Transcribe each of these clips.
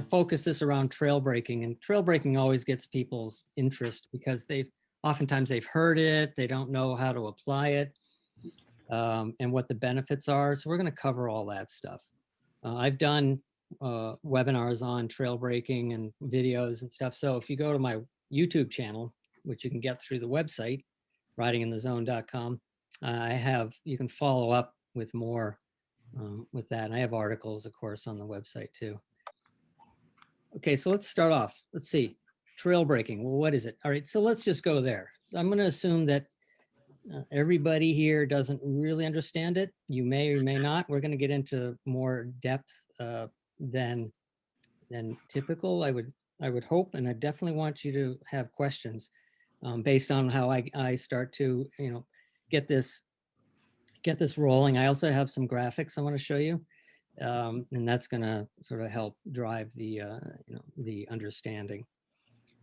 focus this around trail braking, and trail braking always gets people's interest because oftentimes they've heard it, they don't know how to apply it, and what the benefits are. So we're going to cover all that stuff. I've done webinars on trail braking and videos and stuff. So if you go to my YouTube channel, which you can get through the website, ridinginthezone.com, you can follow up with more with that. And I have articles, of course, on the website too. Okay, so let's start off. Let's see, trail braking. Well, what is it? All right, so let's just go there. I'm going to assume that everybody here doesn't really understand it. You may or may not. We're going to get into more depth than typical. I would hope, and I definitely want you to have questions based on how I start to get this rolling. I also have some graphics I want to show you, and that's going to sort of help drive the the understanding.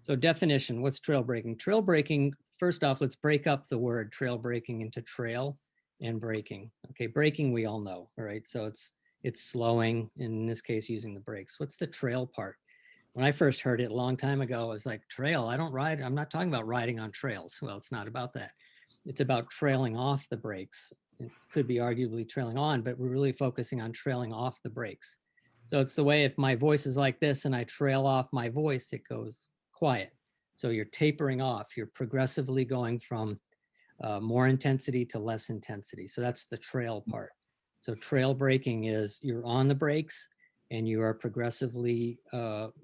So definition: what's trail braking? Trail braking. First off, let's break up the word trail braking into trail and braking. Okay, braking we all know, all right? So it's slowing, in this case, using the brakes. What's the trail part? When I first heard it a long time ago, I was like, trail, I don't ride. I'm not talking about riding on trails. Well, it's not about that. It's about trailing off the brakes. It could be arguably trailing on, but we're really focusing on trailing off the brakes. So it's the way if my voice is like this and I trail off my voice, it goes quiet. So you're tapering off. You're progressively going from more intensity to less intensity. So that's the trail part. So trail braking is you're on the brakes and you are progressively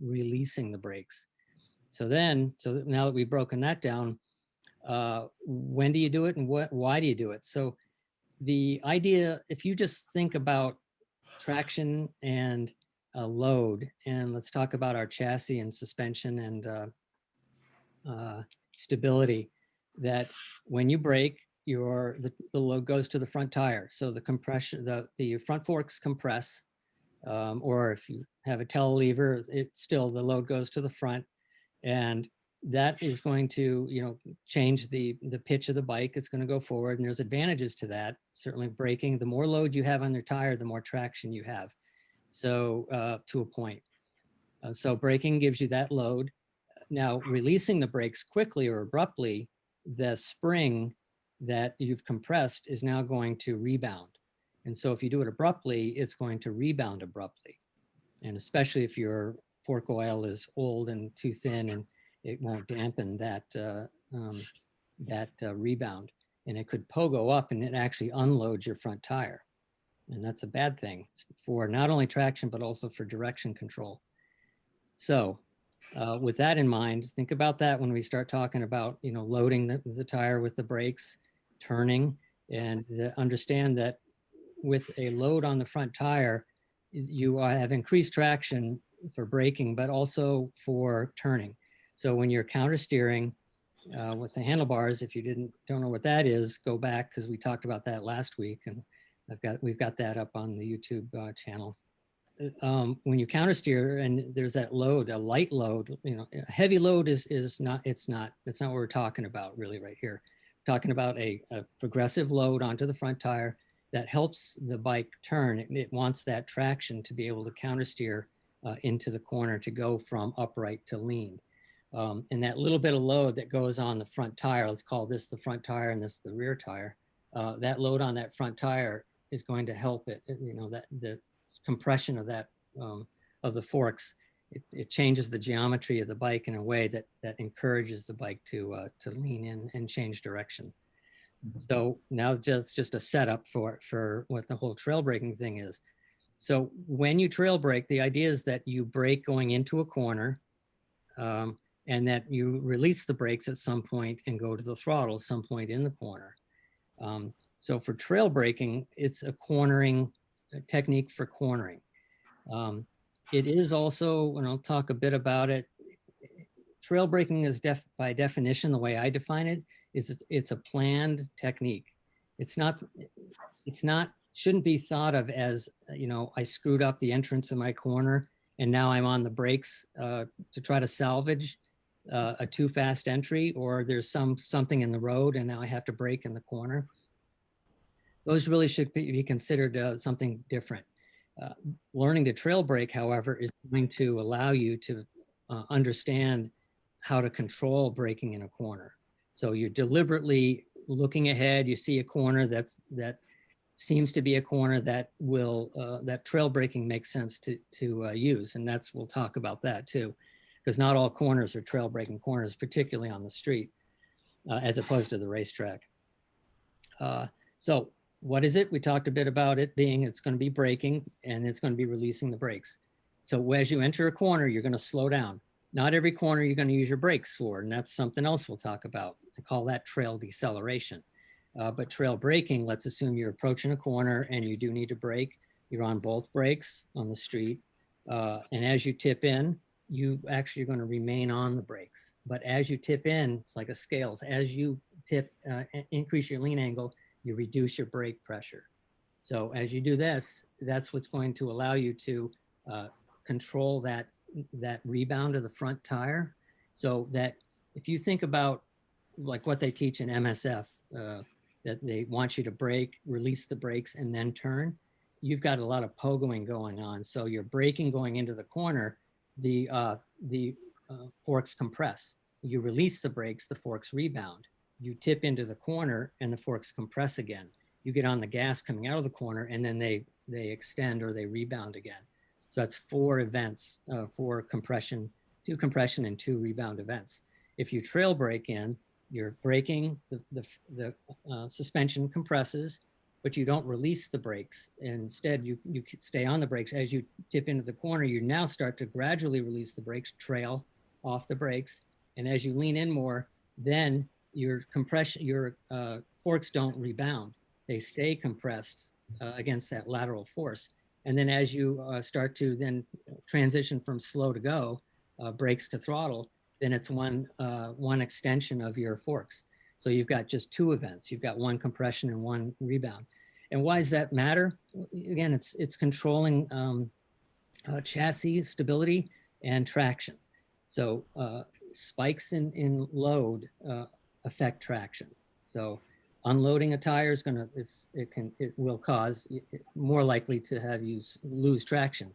releasing the brakes. So now that we've broken that down, when do you do it and why do you do it? So the idea, if you just think about traction and load, and let's talk about our chassis and suspension and stability, that when you brake, the load goes to the front tire. So the compression, the front forks compress, or if you have a tail lever, the load goes to the front, and that is going to change the pitch of the bike. It's going to go forward, and there's advantages to that. Certainly braking, the more load you have on your tire, the more traction you have. So to a point. So braking gives you that load. Now, releasing the brakes quickly or abruptly, the spring that you've compressed is now going to rebound. And so if you do it abruptly, it's going to rebound abruptly. And especially if your fork oil is old and too thin, and it won't dampen that, rebound. And it could pogo up and it actually unloads your front tire. And that's a bad thing for not only traction, but also for direction control. So with that in mind, think about that when we start talking about, loading the tire with the brakes, turning, and understand that with a load on the front tire, you have increased traction for braking, but also for turning. So when you're counter steering with the handlebars, if you don't know what that is, go back, because we talked about that last week, and we've got that up on the YouTube channel. When you counter steer and there's that load, a light load, a heavy load it's not what we're talking about really right here. We're talking about a progressive load onto the front tire that helps the bike turn. It wants that traction to be able to counter steer into the corner, to go from upright to lean. And that little bit of load that goes on the front tire, let's call this the front tire and this the rear tire, that load on that front tire is going to help it, that the compression of that of the forks, it changes the geometry of the bike in a way that encourages the bike to lean in and change direction. So now just a setup for what the whole trail braking thing is. So when you trail brake, the idea is that you brake going into a corner, and that you release the brakes at some point and go to the throttle at some point in the corner. So for trail braking, it's a cornering technique for cornering. It is also, and I'll talk a bit about it, trail braking is by definition, the way I define it, is it's a planned technique. Shouldn't be thought of as, I screwed up the entrance of my corner and now I'm on the brakes to try to salvage a too fast entry, or there's something in the road and now I have to brake in the corner. Those really should be considered something different. Learning to trail brake, however, is going to allow you to understand how to control braking in a corner. So you're deliberately looking ahead. You see a corner that seems to be a corner that will that trail braking makes sense to use, and we'll talk about that too, because not all corners are trail braking corners, particularly on the street, as opposed to the racetrack. So what is it? We talked a bit about it being, it's going to be braking and it's going to be releasing the brakes. So as you enter a corner, you're going to slow down. Not every corner you're going to use your brakes for, and that's something else we'll talk about. I call that trail deceleration. But trail braking, let's assume you're approaching a corner and you do need to brake. You're on both brakes on the street. And as you tip in, you actually are going to remain on the brakes. But as you tip in, it's like a scales. As you tip, increase your lean angle, you reduce your brake pressure. So as you do this, that's what's going to allow you to control that rebound of the front tire. So that if you think about like what they teach in MSF, that they want you to brake, release the brakes, and then turn, you've got a lot of pogoing going on. So you're braking going into the corner, the forks compress. You release the brakes, the forks rebound. You tip into the corner and the forks compress again. You get on the gas coming out of the corner and then they extend or they rebound again. So that's 4 events, 4 compression, 2 compression and 2 rebound events. If you trail brake in, you're braking, the suspension compresses, but you don't release the brakes. Instead, you stay on the brakes. As you tip into the corner, you now start to gradually release the brakes, trail off the brakes. And as you lean in more, then your forks don't rebound. They stay compressed against that lateral force. And then as you start to then transition from slow to go, brakes to throttle, then it's one extension of your forks. So you've got just 2 events. You've got 1 compression and 1 rebound. And why does that matter? Again, it's controlling chassis stability and traction. So spikes in load affect traction. So unloading a tire is it will cause more likely to have you lose traction.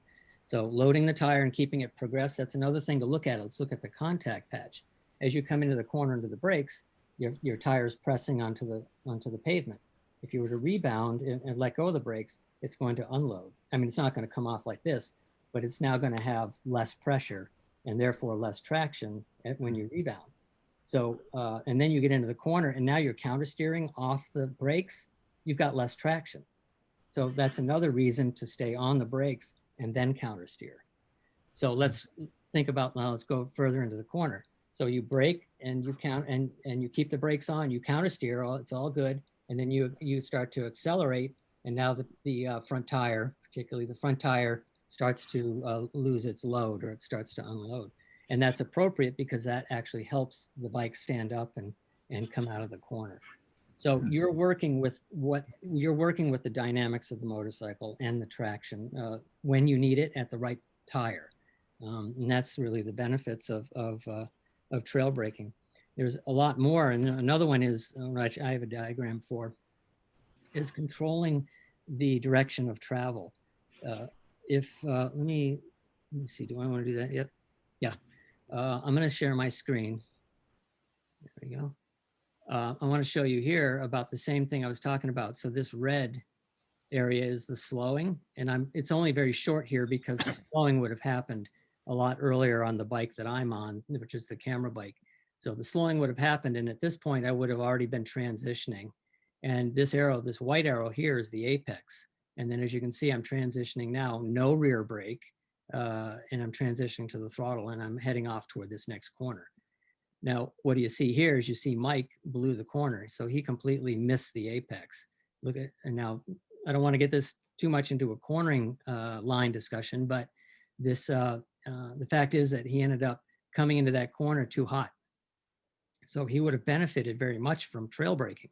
So loading the tire and keeping it progressed, that's another thing to look at. Let's look at the contact patch. As you come into the corner into the brakes, your tire's pressing onto the pavement. If you were to rebound and let go of the brakes, it's going to unload. I mean, it's not going to come off like this, but it's now going to have less pressure and therefore less traction when you rebound. So, and then you get into the corner and now you're counter steering off the brakes, you've got less traction. So that's another reason to stay on the brakes and then counter steer. So let's think about, now let's go further into the corner. So you brake and you count and you keep the brakes on, you counter steer, it's all good. And then you start to accelerate. And now the front tire, particularly the front tire, starts to lose its load, or it starts to unload. And that's appropriate because that actually helps the bike stand up and come out of the corner. So you're working with the dynamics of the motorcycle and the traction when you need it at the right tire. And that's really the benefits of trail braking. There's a lot more. And another one is, which I have a diagram for, is controlling the direction of travel. Let me see, do I want to do that? Yep. Yeah. I'm going to share my screen. There we go. I want to show you here about the same thing I was talking about. So this red area is the slowing, and it's only very short here because the slowing would have happened a lot earlier on the bike that I'm on, which is the camera bike. So the slowing would have happened, and at this point I would have already been transitioning. And this arrow, this white arrow here, is the apex. And then as you can see, I'm transitioning now, no rear brake, and I'm transitioning to the throttle, and I'm heading off toward this next corner. Now, what do you see here is you see Mike blew the corner. So he completely missed the apex. Look at, and now I don't want to get this too much into a cornering line discussion, but the fact is that he ended up coming into that corner too hot. So he would have benefited very much from trail braking,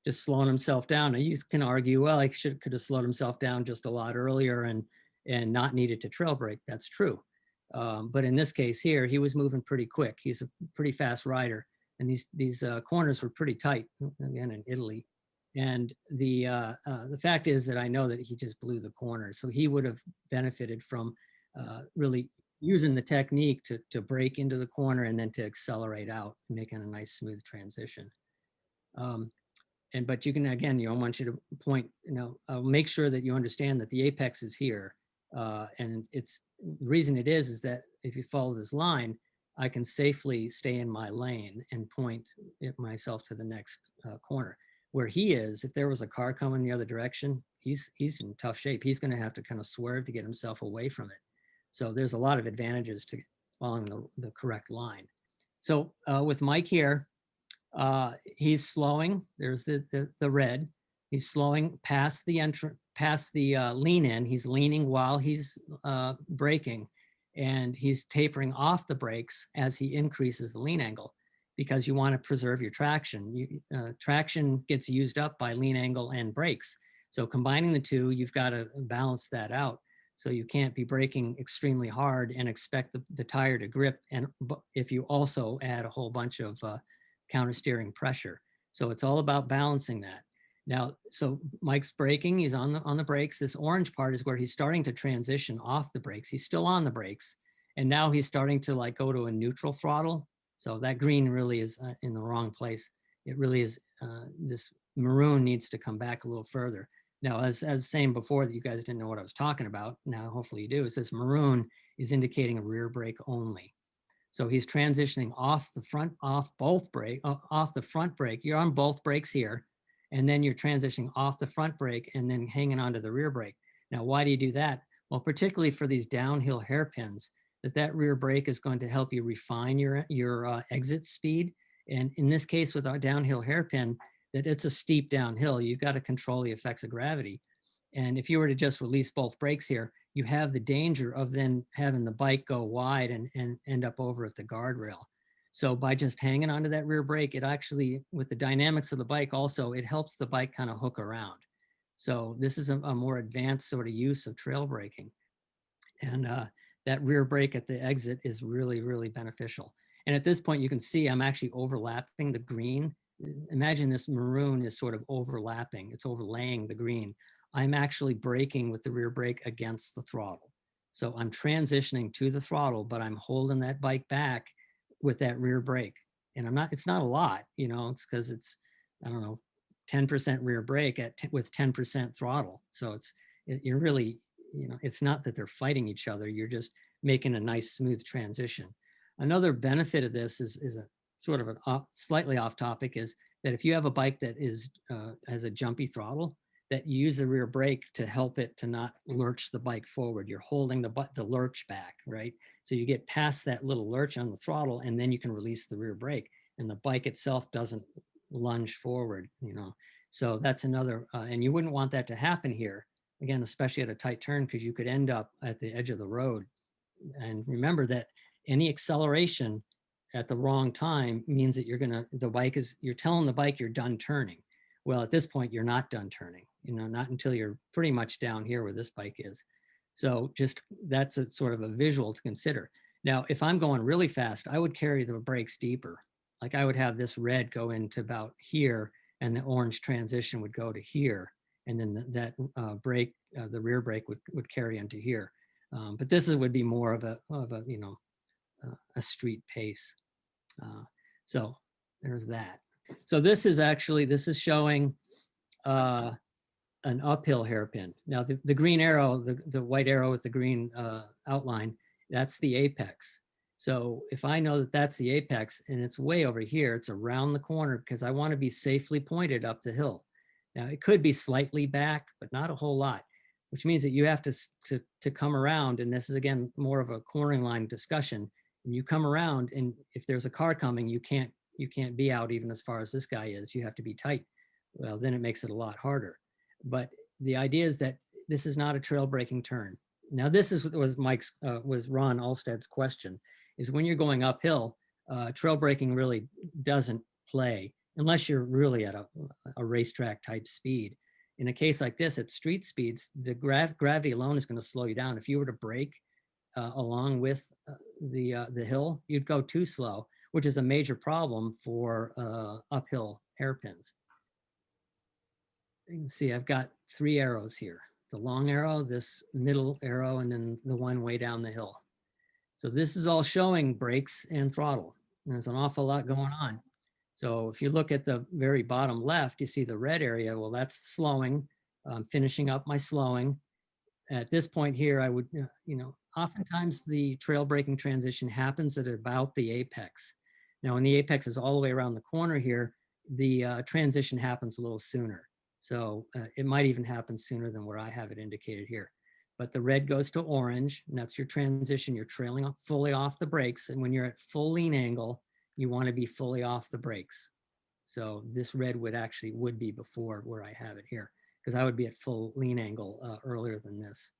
just slowing himself down. Now you can argue, well, he could have slowed himself down just a lot earlier and not needed to trail brake. That's true. But in this case here, he was moving pretty quick. He's a pretty fast rider. And these corners were pretty tight, again, in Italy. And the fact is that I know that he just blew the corner. So he would have benefited from really using the technique to break into the corner and then to accelerate out, making a nice smooth transition. But you can, again, I want you to point, make sure that you understand that the apex is here. And the reason it is that if you follow this line, I can safely stay in my lane and point myself to the next corner. Where he is, if there was a car coming the other direction, he's in tough shape. He's going to have to kind of swerve to get himself away from it. So there's a lot of advantages to following the correct line. So with Mike here, he's slowing. There's the red. He's slowing past the lean in. He's leaning while he's braking, and he's tapering off the brakes as he increases the lean angle, because you want to preserve your traction. Traction gets used up by lean angle and brakes. So combining the two, you've got to balance that out. So you can't be braking extremely hard and expect the tire to grip. And if you also add a whole bunch of counter steering pressure. So it's all about balancing that. Now, so Mike's braking, he's on the brakes. This orange part is where he's starting to transition off the brakes. He's still on the brakes. And now he's starting to like go to a neutral throttle. So that green really is in the wrong place. It really is, this maroon needs to come back a little further. Now, as saying before that you guys didn't know what I was talking about, now hopefully you do, is this maroon is indicating a rear brake only. So he's transitioning off the front brake. You're on both brakes here, and then you're transitioning off the front brake and then hanging onto the rear brake. Now, why do you do that? Well, particularly for these downhill hairpins, that rear brake is going to help you refine your exit speed. And in this case, with our downhill hairpin, that it's a steep downhill. You've got to control the effects of gravity. And if you were to just release both brakes here, you have the danger of then having the bike go wide and end up over at the guardrail. So by just hanging onto that rear brake, it actually, with the dynamics of the bike also, it helps the bike kind of hook around. So this is a more advanced sort of use of trail braking. And that rear brake at the exit is really, really beneficial. And at this point, you can see I'm actually overlapping the green. Imagine this maroon is sort of overlapping. It's overlaying the green. I'm actually braking with the rear brake against the throttle. So I'm transitioning to the throttle, but I'm holding that bike back with that rear brake. And it's not a lot, it's because it's, I don't know, 10% rear brake with 10% throttle. So you're really, it's not that they're fighting each other. You're just making a nice smooth transition. Another benefit of this is a sort of a slightly off topic, is that if you have a bike that has a jumpy throttle, that you use the rear brake to help it to not lurch the bike forward. You're holding the lurch back, right? So you get past that little lurch on the throttle, and then you can release the rear brake, and the bike itself doesn't lunge forward, So that's another, and you wouldn't want that to happen here, again, especially at a tight turn, because you could end up at the edge of the road. And remember that any acceleration at the wrong time means that you're telling the bike you're done turning. Well, at this point, you're not done turning, not until you're pretty much down here where this bike is. So just that's a sort of a visual to consider. Now, if I'm going really fast, I would carry the brakes deeper. Like I would have this red go into about here, and the orange transition would go to here. And then that brake, the rear brake would carry into here. But this would be more of a street pace. So there's that. So this is showing an uphill hairpin. Now the green arrow, the white arrow with the green outline, that's the apex. So if I know that that's the apex and it's way over here, it's around the corner because I want to be safely pointed up the hill. Now it could be slightly back, but not a whole lot, which means that you have to come around. And this is again more of a cornering line discussion. And you come around, and if there's a car coming, you can't be out even as far as this guy is. You have to be tight. Well, then it makes it a lot harder. But the idea is that this is not a trail braking turn. Now, this was Ron Alsted's question, is when you're going uphill, trail braking really doesn't play unless you're really at a racetrack type speed. In a case like this, at street speeds, the gravity alone is going to slow you down. If you were to brake along with the hill, you'd go too slow, which is a major problem for uphill hairpins. You can see I've got 3 arrows here. The long arrow, this middle arrow, and then the one way down the hill. So this is all showing brakes and throttle. And there's an awful lot going on. So if you look at the very bottom left, you see the red area. Well, that's slowing. I'm finishing up my slowing. At this point here, I would, oftentimes the trail braking transition happens at about the apex. Now, when the apex is all the way around the corner here, the transition happens a little sooner. So it might even happen sooner than where I have it indicated here. But the red goes to orange, and that's your transition. You're trailing fully off the brakes. And when you're at full lean angle, you want to be fully off the brakes. So this red would be before where I have it here, because I would be at full lean angle earlier than this.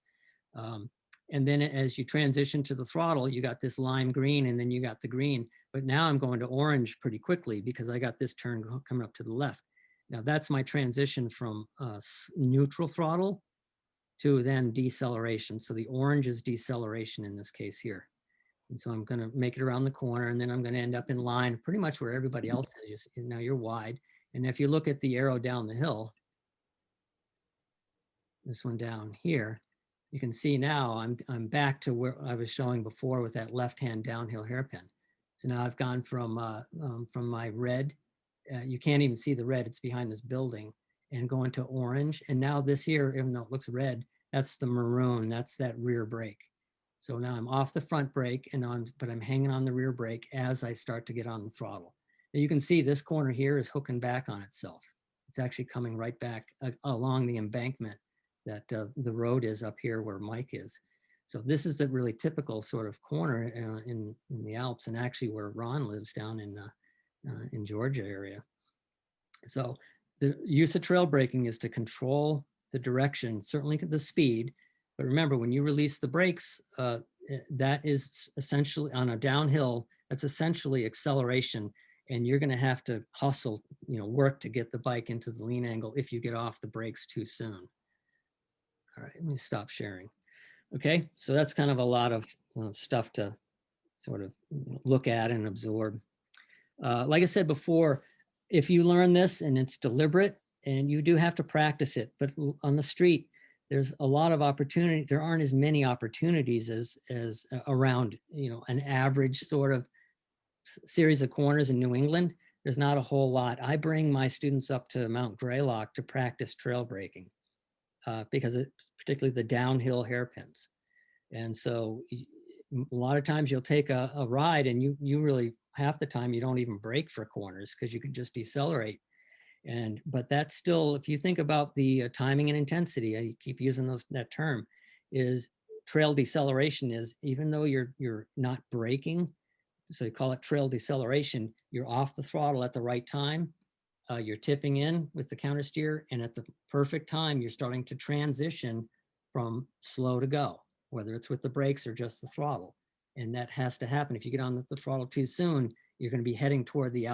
And then as you transition to the throttle, you got this lime green, and then you got the green. But now I'm going to orange pretty quickly because I got this turn coming up to the left. Now that's my transition from neutral throttle to then deceleration. So the orange is deceleration in this case here. And so I'm going to make it around the corner, and then I'm going to end up in line pretty much where everybody else is. Now you're wide. And if you look at the arrow down the hill, this one down here, you can see now I'm back to where I was showing before with that left-hand downhill hairpin. So now I've gone from my red, you can't even see the red, it's behind this building, and going to orange. And now this here, even though it looks red, that's the maroon, that's that rear brake. So now I'm off the front brake, but I'm hanging on the rear brake as I start to get on the throttle. Now you can see this corner here is hooking back on itself. It's actually coming right back along the embankment that the road is up here where Mike is. So this is the really typical sort of corner in the Alps, and actually where Ron lives down in Georgia area. So the use of trail braking is to control the direction, certainly the speed. But remember, when you release the brakes, that is essentially on a downhill, that's essentially acceleration. And you're going to have to hustle, work to get the bike into the lean angle if you get off the brakes too soon. All right, let me stop sharing. Okay, so that's kind of a lot of stuff to sort of look at and absorb. Like I said before, if you learn this and it's deliberate, and you do have to practice it, but on the street, there's a lot of opportunity. There aren't as many opportunities as around, an average sort of series of corners in New England. There's not a whole lot. I bring my students up to Mount Greylock to practice trail braking because it's particularly the downhill hairpins. And so a lot of times you'll take a ride, and you really, half the time you don't even brake for corners because you can just decelerate. But that's still, if you think about the timing and intensity, I keep using that term, is trail deceleration is, even though you're not braking, so you call it trail deceleration, you're off the throttle at the right time, you're tipping in with the counter steer, and at the perfect time, you're starting to transition from slow to go, whether it's with the brakes or just the throttle. And that has to happen. If you get on the throttle too soon, you're going to be heading toward the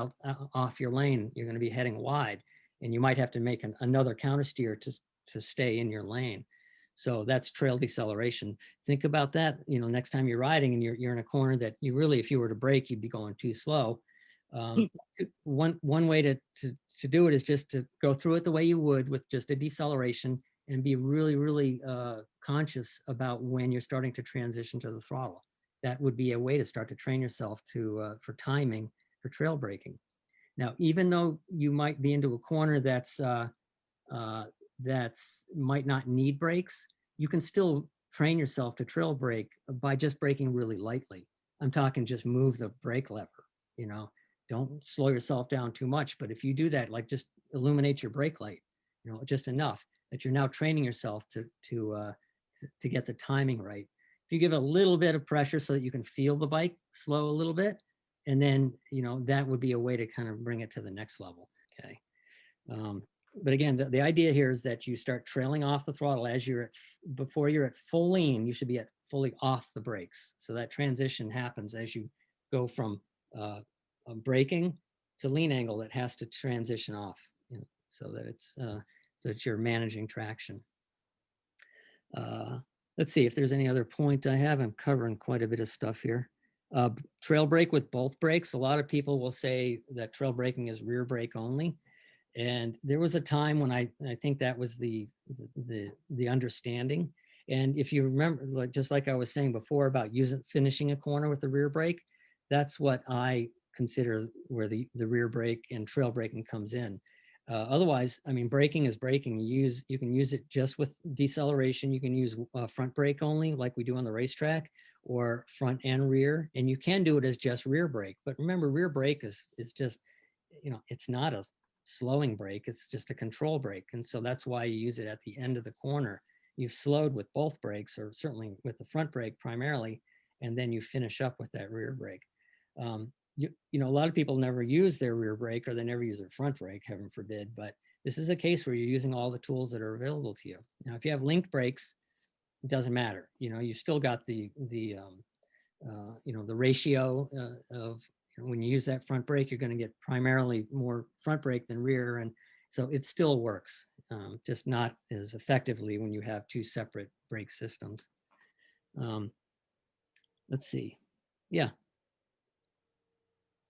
off your lane. You're going to be heading wide, and you might have to make another counter steer to stay in your lane. So that's trail deceleration. Think about that, next time you're riding and you're in a corner that you really, if you were to brake, you'd be going too slow. One way to do it is just to go through it the way you would with just a deceleration, and be really, really conscious about when you're starting to transition to the throttle. That would be a way to start to train yourself for timing for trail braking. Now, even though you might be into a corner that's might not need brakes, you can still train yourself to trail brake by just braking really lightly. I'm talking just move the brake lever, don't slow yourself down too much. But if you do that, like just illuminate your brake light, just enough that you're now training yourself to get the timing right. If you give a little bit of pressure so that you can feel the bike slow a little bit, and then, that would be a way to kind of bring it to the next level. Okay. But again, the idea here is that you start trailing off the throttle as before you're at full lean, you should be at fully off the brakes. So that transition happens as you go from braking to lean angle. That has to transition off, so that you're managing traction. Let's see if there's any other point I have. I'm covering quite a bit of stuff here. Trail brake with both brakes. A lot of people will say that trail braking is rear brake only. And there was a time when I think that was the understanding. And if you remember, like, just like I was saying before about finishing a corner with the rear brake, that's what I consider where the rear brake and trail braking comes in. Otherwise, I mean, braking is braking. You can use it just with deceleration. You can use front brake only, like we do on the racetrack, or front and rear. And you can do it as just rear brake. But remember, rear brake is just, it's not a slowing brake. It's just a control brake. And so that's why you use it at the end of the corner. You've slowed with both brakes, or certainly with the front brake primarily, and then you finish up with that rear brake. A lot of people never use their rear brake, or they never use their front brake, heaven forbid. But this is a case where you're using all the tools that are available to you. Now, if you have linked brakes, it doesn't matter. You still got the ratio of, when you use that front brake, you're going to get primarily more front brake than rear, and so it still works, just not as effectively when you have two separate brake systems. Let's see. Yeah.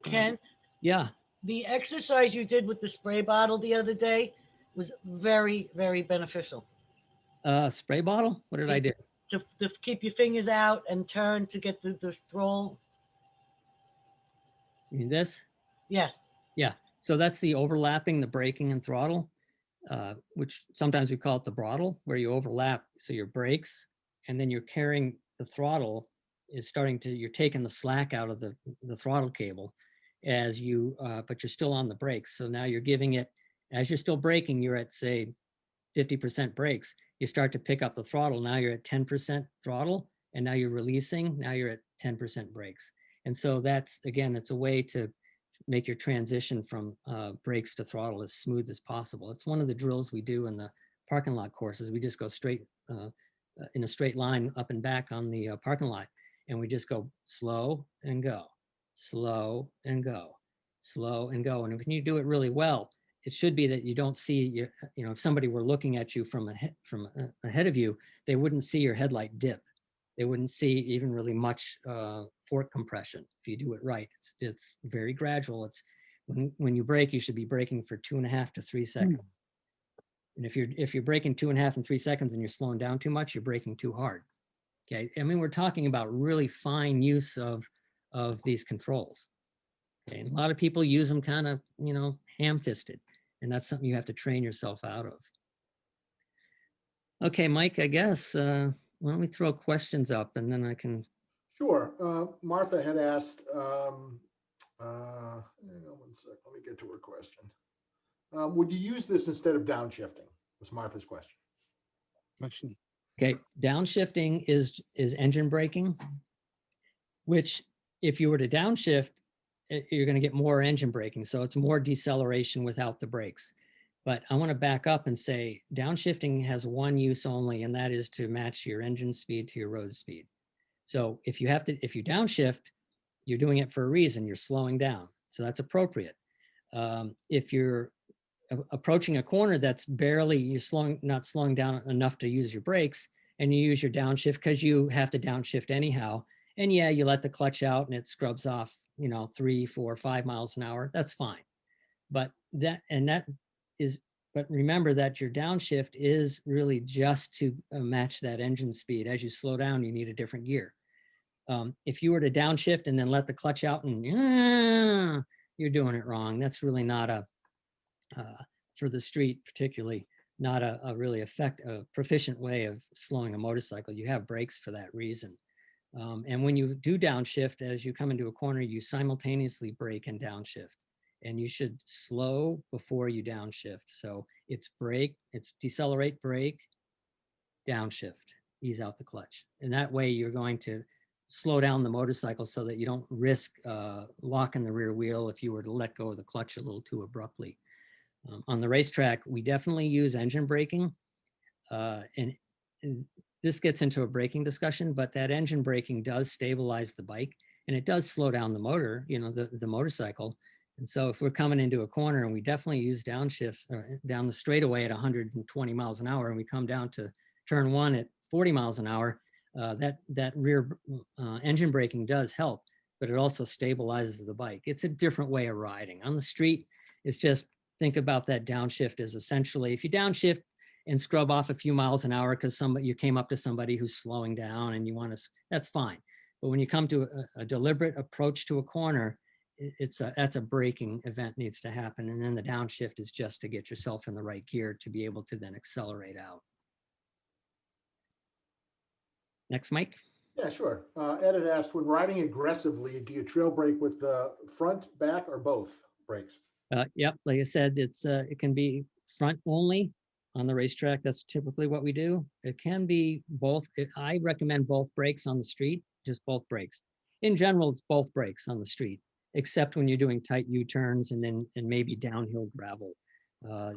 Ken? Yeah. The exercise you did with the spray bottle the other day was very, very beneficial. Spray bottle? What did I do? To keep your fingers out and turn to get the throttle. You mean this? Yes. Yeah. So that's the overlapping, the braking and throttle, which sometimes we call it the throttle, where you overlap. So your brakes, and then you're carrying the throttle you're taking the slack out of the throttle cable as you, but you're still on the brakes. So now you're giving it, as you're still braking, you're at, say, 50% brakes. You start to pick up the throttle. Now you're at 10% throttle, and now you're releasing. Now you're at 10% brakes. And so that's, again, it's a way to make your transition from brakes to throttle as smooth as possible. It's one of the drills we do in the parking lot courses. We just go straight in a straight line up and back on the parking lot, and we just go slow and go, slow and go, slow and go. And if you do it really well, it should be that you don't see if somebody were looking at you from ahead of you, they wouldn't see your headlight dip. They wouldn't see even really much fork compression if you do it right. It's very gradual. It's when you brake, you should be braking for 2.5 to 3 seconds. And if you're braking 2.5 and 3 seconds and you're slowing down too much, you're braking too hard. Okay, I mean, we're talking about really fine use of these controls. Okay, and a lot of people use them kind of ham-fisted, and that's something you have to train yourself out of. Okay, Mike, I guess why don't we throw questions up, and then I can. Sure. Martha had asked, hang on 1 sec, let me get to her question. Would you use this instead of downshifting? Was Martha's question. Okay, downshifting is engine braking, which if you were to downshift, you're going to get more engine braking. So it's more deceleration without the brakes. But I want to back up and say downshifting has one use only, and that is to match your engine speed to your road speed. So if you downshift, you're doing it for a reason. You're slowing down. So that's appropriate. If you're approaching a corner that's barely, not slowing down enough to use your brakes, and you use your downshift because you have to downshift anyhow, and yeah, you let the clutch out and it scrubs off 3, 4, 5 miles an hour, that's fine. But remember that your downshift is really just to match that engine speed. As you slow down, you need a different gear. If you were to downshift and then let the clutch out and you're doing it wrong. That's really not for the street particularly, not a really proficient way of slowing a motorcycle. You have brakes for that reason. And when you do downshift, as you come into a corner, you simultaneously brake and downshift. And you should slow before you downshift. So it's brake, it's decelerate, brake, downshift, ease out the clutch. And that way you're going to slow down the motorcycle so that you don't risk locking the rear wheel if you were to let go of the clutch a little too abruptly. On the racetrack, we definitely use engine braking. And this gets into a braking discussion, but that engine braking does stabilize the bike, and it does slow down the motor, the motorcycle. And so if we're coming into a corner, and we definitely use downshifts down the straightaway at 120 miles an hour, and we come down to turn 1 at 40 miles an hour, that rear engine braking does help, but it also stabilizes the bike. It's a different way of riding. On the street, it's just think about that downshift as essentially, if you downshift and scrub off a few miles an hour because somebody, you came up to somebody who's slowing down and you want to, that's fine. But when you come to a deliberate approach to a corner, that's a braking event needs to happen. And then the downshift is just to get yourself in the right gear to be able to then accelerate out. Next, Mike. Yeah, sure. Ed had asked, when riding aggressively, do you trail brake with the front, back, or both brakes? Yep, like I said, it can be front only on the racetrack. That's typically what we do. It can be both. I recommend both brakes on the street, just both brakes. In general, it's both brakes on the street, except when you're doing tight U-turns and maybe downhill gravel.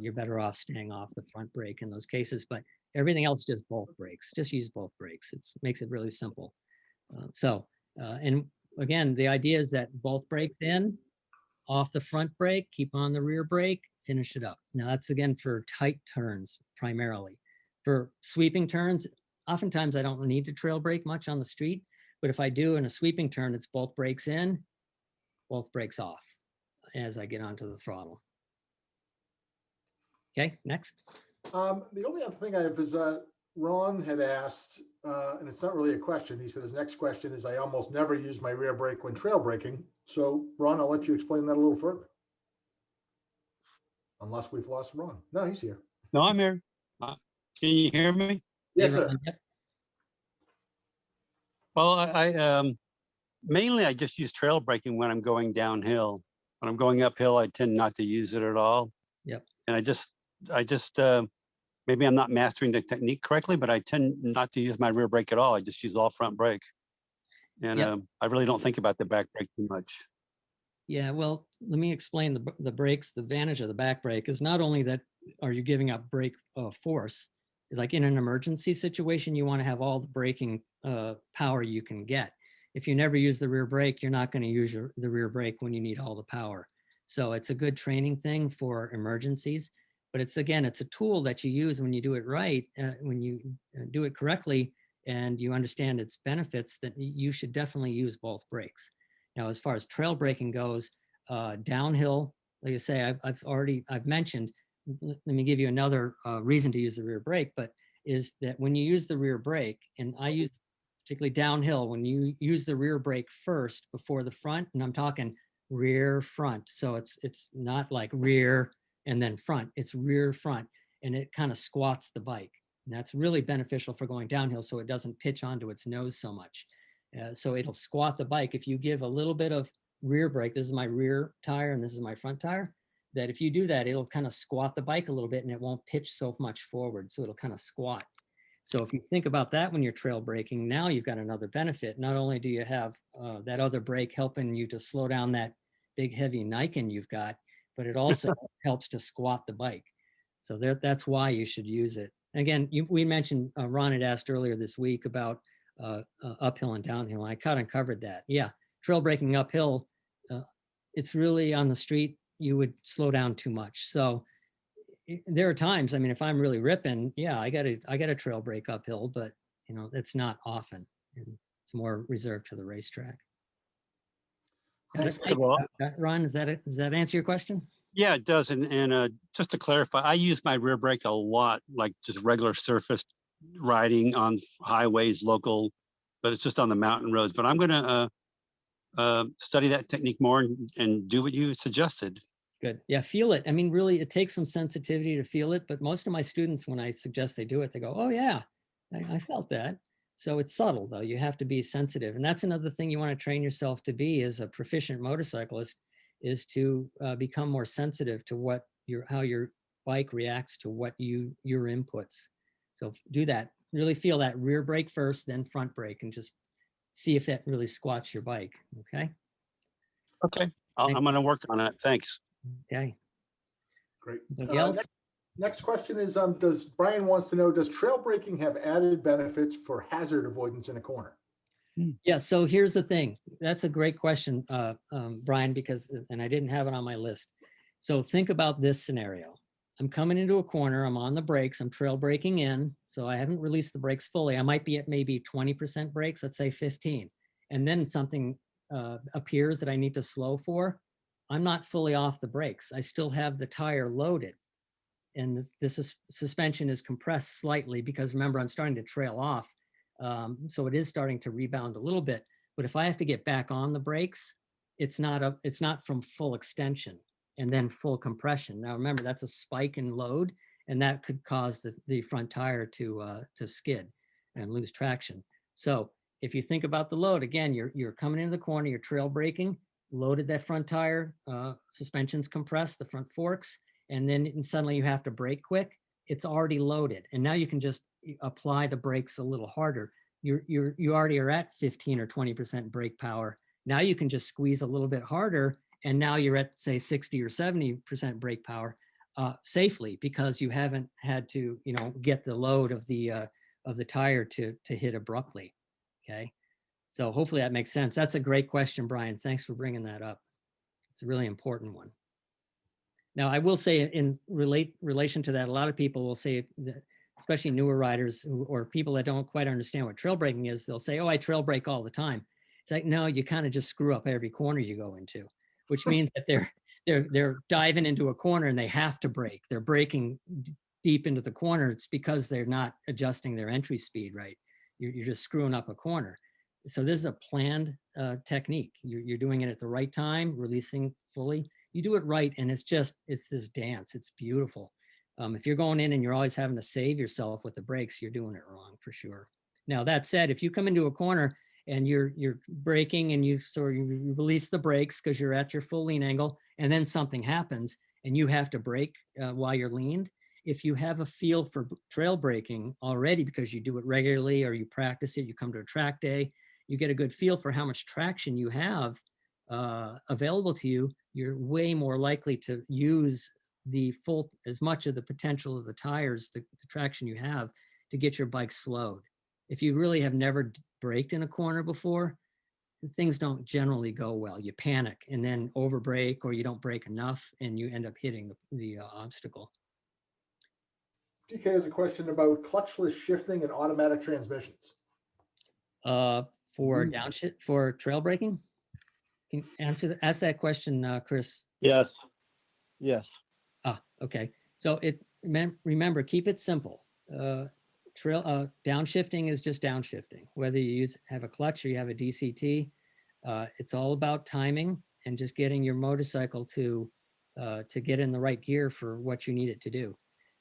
You're better off staying off the front brake in those cases, but everything else, just both brakes. Just use both brakes. It makes it really simple. And again, the idea is that both brakes in, off the front brake, keep on the rear brake, finish it up. Now that's again for tight turns primarily. For sweeping turns, oftentimes I don't need to trail brake much on the street, but if I do in a sweeping turn, it's both brakes in, both brakes off as I get onto the throttle. Okay, next. The only other thing I have is Ron had asked, and it's not really a question. He said his next question is, I almost never use my rear brake when trail braking. So Ron, I'll let you explain that a little further. Unless we've lost Ron. No, he's here. No, I'm here. Can you hear me? Yes, Hey, sir. Ron, yep. Well, I mainly I just use trail braking when I'm going downhill. When I'm going uphill, I tend not to use it at all. Yep. And I just maybe I'm not mastering the technique correctly, but I tend not to use my rear brake at all. I just use all front brake. And Yep. I really don't think about the back brake too much. Yeah, well, let me explain the brakes. The advantage of the back brake is not only that are you giving up brake force, like in an emergency situation, you want to have all the braking power you can get. If you never use the rear brake, you're not going to use the rear brake when you need all the power. So it's a good training thing for emergencies, but it's a tool that you use when you do it right, when you do it correctly and you understand its benefits, that you should definitely use both brakes. Now, as far as trail braking goes, downhill, like I say, I've mentioned, let me give you another reason to use the rear brake, but is that when you use the rear brake, and I use particularly downhill, when you use the rear brake first before the front, and I'm talking rear front. So it's not like rear and then front, it's rear front, and it kind of squats the bike. And that's really beneficial for going downhill so it doesn't pitch onto its nose so much. So it'll squat the bike. If you give a little bit of rear brake, this is my rear tire and this is my front tire, that if you do that, it'll kind of squat the bike a little bit and it won't pitch so much forward. So it'll kind of squat. So if you think about that when you're trail braking, now you've got another benefit. Not only do you have that other brake helping you to slow down that big heavy Nikon you've got, but it also helps to squat the bike. So that's why you should use it. Again, we mentioned, Ron had asked earlier this week about uphill and downhill. I kind of covered that. Yeah, trail braking uphill, it's really on the street, you would slow down too much. So there are times, I mean, if I'm really ripping, yeah, I got to trail brake uphill, but you know, it's not often. And it's more reserved to the racetrack. Thanks. Ron, does that answer your question? Yeah, it does. And just to clarify, I use my rear brake a lot, like just regular surface riding on highways, local, but it's just on the mountain roads. But I'm going to study that technique more and do what you suggested. Good. Yeah, feel it. I mean, really, it takes some sensitivity to feel it. But most of my students, when I suggest they do it, they go, oh, yeah, I felt that. So it's subtle, though. You have to be sensitive. And that's another thing you want to train yourself to be as a proficient motorcyclist, is to become more sensitive to how your bike reacts to your inputs. So do that. Really feel that rear brake first, then front brake, and just see if that really squats your bike. Okay. Okay. I'm going to work on it. Thanks. Okay. Great. Anybody else? Next question is, Brian wants to know, does trail braking have added benefits for hazard avoidance in a corner? Yeah, so here's the thing. That's a great question, Brian, and I didn't have it on my list. So think about this scenario. I'm coming into a corner, I'm on the brakes, I'm trail braking in, so I haven't released the brakes fully. I might be at maybe 20% brakes, let's say 15. And then something appears that I need to slow for. I'm not fully off the brakes. I still have the tire loaded. And suspension is compressed slightly because remember, I'm starting to trail off. So it is starting to rebound a little bit. But if I have to get back on the brakes, it's not from full extension and then full compression. Now remember, that's a spike in load, and that could cause the front tire to skid and lose traction. So if you think about the load, again, you're coming into the corner, you're trail braking, loaded that front tire, suspension's compressed, the front forks, and then suddenly you have to brake quick. It's already loaded, and now you can just apply the brakes a little harder. You already are at 15 or 20% brake power. Now you can just squeeze a little bit harder, and now you're at say 60 or 70% brake power safely because you haven't had to get the load of the tire to hit abruptly. Okay, so hopefully that makes sense. That's a great question, Brian. Thanks for bringing that up. It's a really important one. Now, I will say in relation to that, a lot of people will say that, especially newer riders or people that don't quite understand what trail braking is, they'll say, oh, I trail brake all the time. It's like, no, you kind of just screw up every corner you go into, which means that they're diving into a corner and they have to brake. They're braking deep into the corner. It's because they're not adjusting their entry speed right. You're just screwing up a corner. So this is a planned technique. You're doing it at the right time, releasing fully. You do it right, and it's this dance. It's beautiful. If you're going in and you're always having to save yourself with the brakes, you're doing it wrong for sure. Now that said, if you come into a corner and you're braking and you release the brakes because you're at your full lean angle, and then something happens and you have to brake while you're leaned, if you have a feel for trail braking already because you do it regularly or you practice it, you come to a track day, you get a good feel for how much traction you have available to you, you're way more likely to use as much of the potential of the tires, the traction you have, to get your bike slowed. If you really have never braked in a corner before, things don't generally go well. You panic and then over brake, or you don't brake enough and you end up hitting the obstacle. DK has a question about clutchless shifting and automatic transmissions. For downshift, for trail braking? Can you ask that question, Chris? Yes. Okay. So remember, keep it simple. Downshifting is just downshifting. Whether you have a clutch or you have a DCT, it's all about timing and just getting your motorcycle to get in the right gear for what you need it to do.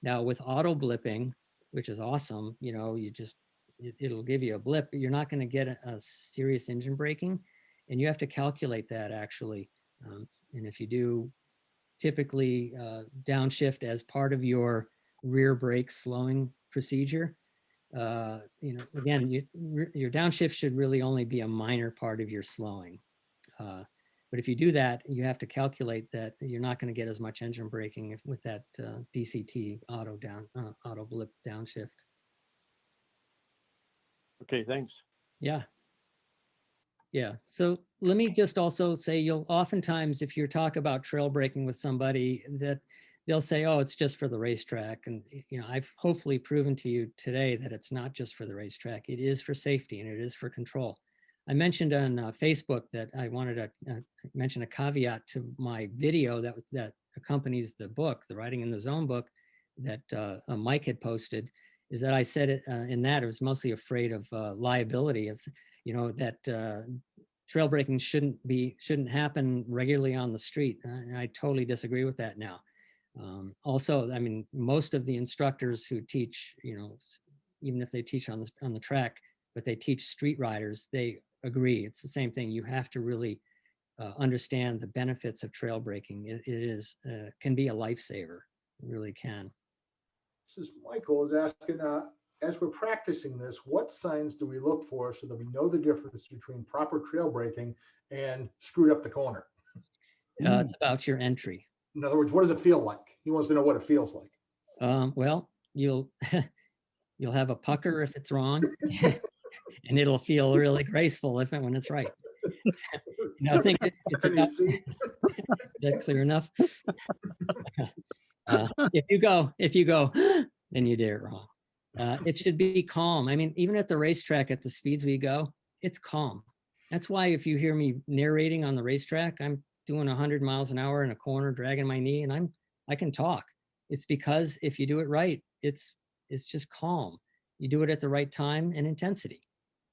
Now with auto blipping, which is awesome, it'll give you a blip, but you're not going to get a serious engine braking, and you have to calculate that actually. And if you do typically downshift as part of your rear brake slowing procedure, again, your downshift should really only be a minor part of your slowing. But if you do that, you have to calculate that you're not going to get as much engine braking with that DCT auto blip downshift. Okay, thanks. Yeah. So let me just also say, you'll oftentimes, if you're talking about trail braking with somebody, that they'll say, oh, it's just for the racetrack. And, I've hopefully proven to you today that it's not just for the racetrack. It is for safety and it is for control. I mentioned on Facebook that I wanted to mention a caveat to my video that accompanies the book, the Riding in the Zone book that Mike had posted, is that I said it in that I was mostly afraid of liability. It's, that trail braking shouldn't happen regularly on the street. I totally disagree with that now. Also, I mean, most of the instructors who teach, even if they teach on the track, but they teach street riders, they agree. It's the same thing. You have to really understand the benefits of trail braking. It can be a lifesaver. It really can. This is Michael is asking, as we're practicing this, what signs do we look for so that we know the difference between proper trail braking and screwed up the corner? It's about your entry. In other words, what does it feel like? He wants to know what it feels like. Well, you'll have a pucker if it's wrong, and it'll feel really graceful when it's right. I think it's about, is that clear enough? If you go, then you did it wrong. It should be calm. I mean, even at the racetrack, at the speeds we go, it's calm. That's why if you hear me narrating on the racetrack, I'm doing 100 miles an hour in a corner, dragging my knee, and I can talk. It's because if you do it right, it's just calm. You do it at the right time and intensity.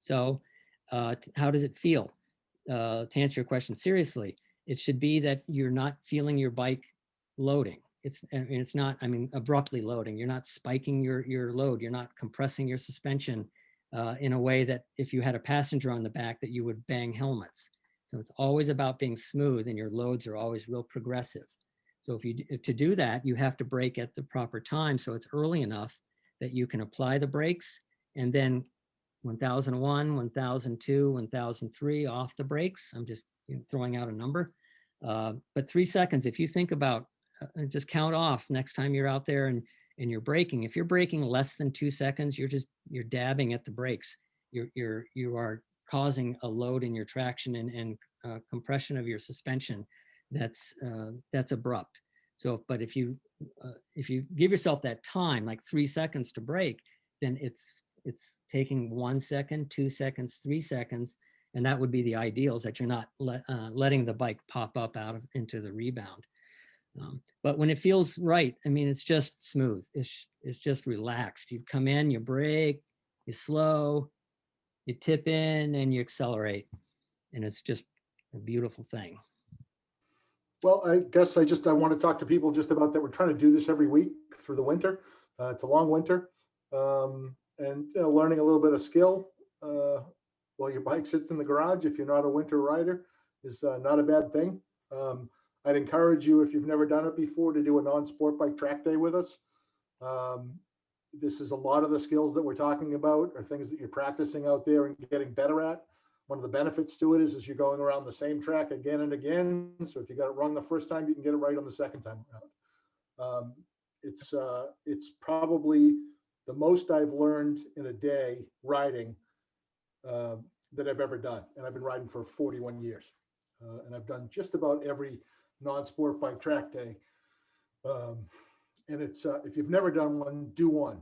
So how does it feel? To answer your question seriously, it should be that you're not feeling your bike loading. It's not, I mean, abruptly loading. You're not spiking your load. You're not compressing your suspension in a way that if you had a passenger on the back that you would bang helmets. So it's always about being smooth, and your loads are always real progressive. So to do that, you have to brake at the proper time. So it's early enough that you can apply the brakes, and then 1001, 1002, 1003 off the brakes. I'm just throwing out a number. But 3 seconds, if you think about, just count off next time you're out there and you're braking. If you're braking less than 2 seconds, you're dabbing at the brakes. You are causing a load in your traction and compression of your suspension that's abrupt. So, but if you give yourself that time, like 3 seconds to brake, then it's taking 1 second, 2 seconds, 3 seconds, and that would be the ideal, is that you're not letting the bike pop up into the rebound. But when it feels right, I mean, it's just smooth. It's just relaxed. You come in, you brake, you slow, you tip in, and you accelerate, and it's just a beautiful thing. Well, I guess I want to talk to people just about that. We're trying to do this every week through the winter. It's a long winter, and learning a little bit of skill while your bike sits in the garage, if you're not a winter rider, is not a bad thing. I'd encourage you, if you've never done it before, to do a non-sport bike track day with us. This is a lot of the skills that we're talking about are things that you're practicing out there and getting better at. One of the benefits to it is you're going around the same track again and again. So if you got it wrong the first time, you can get it right on the second time around. It's probably the most I've learned in a day riding that I've ever done. And I've been riding for 41 years. And I've done just about every non-sport bike track day. And it's if you've never done one, do one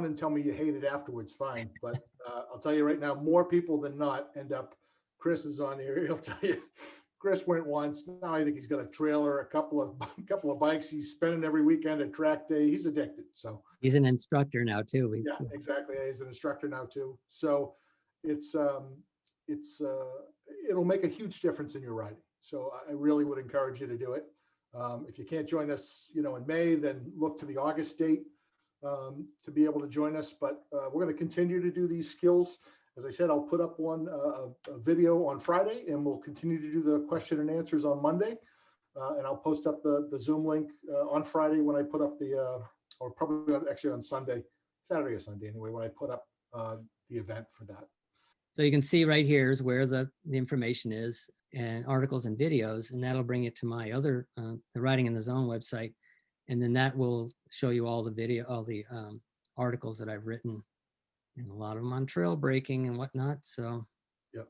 and tell me you hate it afterwards, fine. But I'll tell you right now, more people than not end up, Chris is on here, he'll tell you, Chris went once, now I think he's got a trailer, a couple of bikes he's spending every weekend at track day. He's addicted. So he's an instructor now too. Yeah, exactly. He's an instructor now too. So it'll make a huge difference in your riding. So I really would encourage you to do it. If you can't join us, in May, then look to the August date to be able to join us. But we're going to continue to do these skills. As I said, I'll put up a video on Friday, and we'll continue to do the question and answers on Monday. And I'll post up the Zoom link on Friday when I put up or probably actually on Sunday, Saturday or Sunday anyway, when I put up the event for that. So you can see right here is where the information is, and articles and videos, and that'll bring it to my other, the Riding in the Zone website. And then that will show you all the articles that I've written, and a lot of them on trail braking and whatnot. So yep.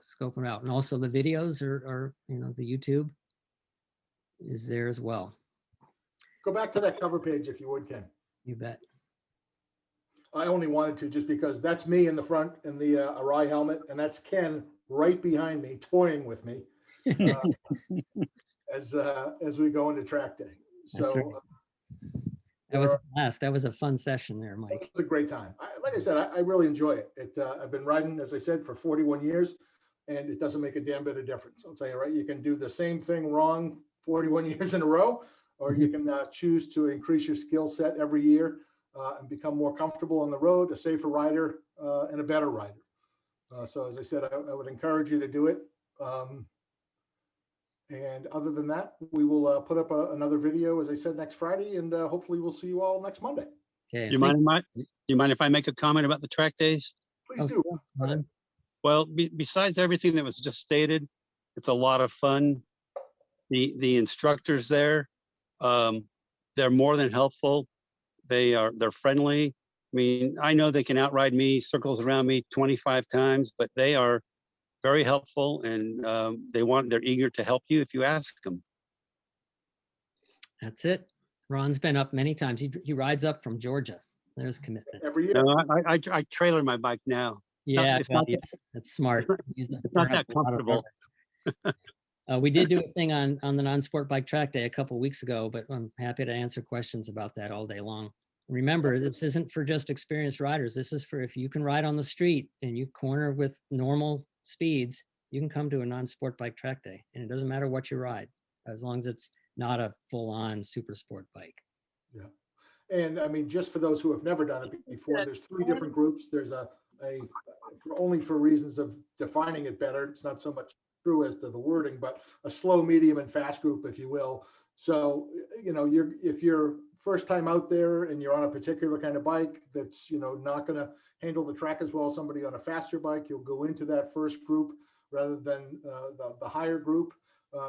Scope them out. And also the videos are the YouTube is there as well. Go back to that cover page if you would, Ken. You bet. I only wanted to just because that's me in the front in the Arai helmet, and that's Ken right behind me toying with me as we go into track day. So that was a blast. That was a fun session there, Mike. It was a great time. Like I said, I really enjoy it. I've been riding, as I said, for 41 years, and it doesn't make a damn bit of difference. I'll tell you, right? You can do the same thing wrong 41 years in a row, or you can choose to increase your skill set every year and become more comfortable on the road, a safer rider, and a better rider. So as I said, I would encourage you to do it. And other than that, we will put up another video, as I said, next Friday, and hopefully we'll see you all next Monday. Okay. You mind if I make a comment about the track days? Please do. Well, besides everything that was just stated, it's a lot of fun. The instructors there, they're more than helpful. They're friendly. I mean, I know they can outride me, circles around me 25 times, but they are very helpful, and they're eager to help you if you ask them. That's it. Ron's been up many times. He rides up from Georgia. There's commitment. Every year. No, I trailer my bike now. Yeah, it's not that's smart. It's not that comfortable. We did do a thing on the non-sport bike track day a couple weeks ago, but I'm happy to answer questions about that all day long. Remember, this isn't for just experienced riders. This is for if you can ride on the street and you corner with normal speeds, you can come to a non-sport bike track day. And it doesn't matter what you ride, as long as it's not a full-on super sport bike. Yeah. And I mean, just for those who have never done it before, there's 3 different groups. There's only for reasons of defining it better, it's not so much true as to the wording, but a slow, medium, and fast group, if you will. So, if you're first time out there and you're on a particular kind of bike that's, not going to handle the track as well as somebody on a faster bike, you'll go into that first group rather than the higher group.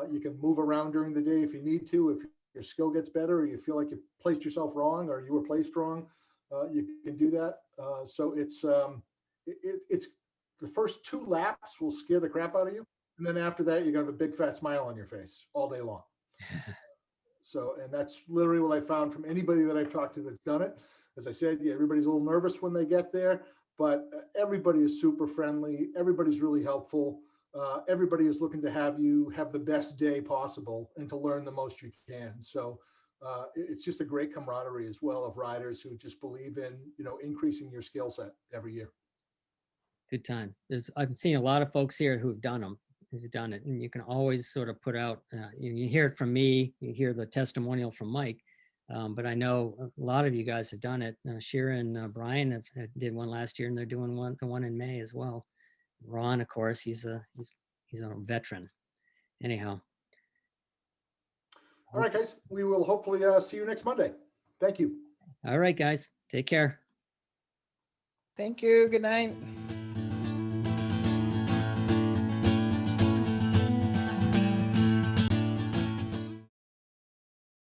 You can move around during the day if you need to. If your skill gets better, or you feel like you placed yourself wrong, or you were placed wrong, you can do that. So it's the first 2 laps will scare the crap out of you, and then after that, you're gonna have a big fat smile on your face all day long. So, and that's literally what I found from anybody that I've talked to that's done it. As I said, yeah, everybody's a little nervous when they get there, but everybody is super friendly. Everybody's really helpful. Everybody is looking to have you have the best day possible and to learn the most you can. So it's just a great camaraderie as well of riders who just believe in, increasing your skill set every year. Good time. I've seen a lot of folks here who've done them, who's done it, and you can always sort of put out, you hear it from me, you hear the testimonial from Mike, but I know a lot of you guys have done it. Shira and Brian did one last year, and they're doing the one in May as well. Ron, of course, he's a veteran. Anyhow. All right, guys, we will hopefully see you next Monday. Thank you. All right, guys, take care. Thank you. Good night.